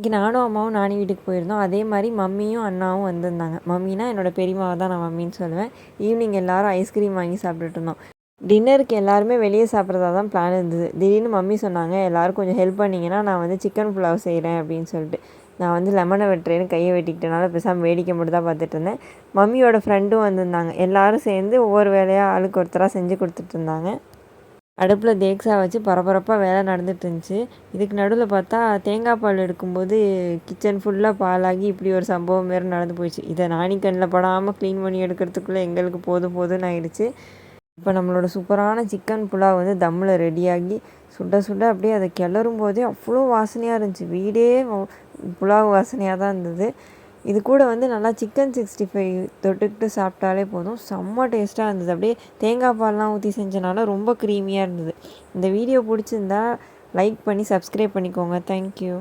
இன்றைக்கி நானும் அம்மாவும் நானி வீட்டுக்கு போயிருந்தோம். அதே மாதிரி மம்மியும் அண்ணாவும் வந்திருந்தாங்க. மம்மினா என்னோடய பெரியம்மாவை தான் நான் மம்மின்னு சொல்லுவேன். ஈவினிங் எல்லோரும் ஐஸ்கிரீம் வாங்கி சாப்பிட்டுட்டு இருந்தோம். டின்னருக்கு எல்லாருமே வெளியே சாப்பிட்றதா தான் பிளான் இருந்தது. திடீர்னு மம்மி சொன்னாங்க, எல்லோரும் கொஞ்சம் ஹெல்ப் பண்ணிங்கன்னா நான் வந்து சிக்கன் புலாவ் செய்கிறேன் அப்படின்னு சொல்லிட்டு. நான் வந்து லெமனை வெட்டுறேன்னு கையை வெட்டிக்கிட்டனால பேசாமல் வேடிக்கை மட்டும் தான் பார்த்துட்டு இருந்தேன். மம்மியோட ஃப்ரெண்டும் வந்திருந்தாங்க. எல்லோரும் சேர்ந்து ஒவ்வொரு வேலையாக ஆளுக்கு ஒருத்தராக செஞ்சு கொடுத்துட்டு இருந்தாங்க. அடுப்பில் தேக்ஸா வச்சு பரபரப்பாக வேலை நடந்துட்டு இருந்துச்சு. இதுக்கு நடுவில் பார்த்தா தேங்காய் பால் எடுக்கும்போது கிச்சன் ஃபுல்லாக பாலாகி இப்படி ஒரு சம்பவம் வேறு நடந்து போயிடுச்சு. இதை நானி கண்ணில் படாமல் க்ளீன் பண்ணி எடுக்கிறதுக்குள்ளே எங்களுக்கு போதும்னு ஆயிடுச்சு. இப்போ நம்மளோட சூப்பரான சிக்கன் புலாவ் வந்து தம்மில் ரெடியாகி சுட சுட அப்படியே அதை கிளறும் போதே அவ்வளோ வாசனையாக இருந்துச்சு. வீடே புலாவ் வாசனையாக தான் இருந்தது. இது கூட வந்து நல்லா சிக்கன் 65 தொட்டுக்கிட்டு சாப்பிட்டாலே போதும். செம்ம டேஸ்ட்டாக இருந்தது. அப்படியே தேங்காய் பால்லாம் ஊற்றி செஞ்சனால ரொம்ப க்ரீமியாக இருந்தது. இந்த வீடியோ பிடிச்சிருந்தா லைக் பண்ணி சப்ஸ்கிரைப் பண்ணிக்கோங்க. தேங்க்யூ.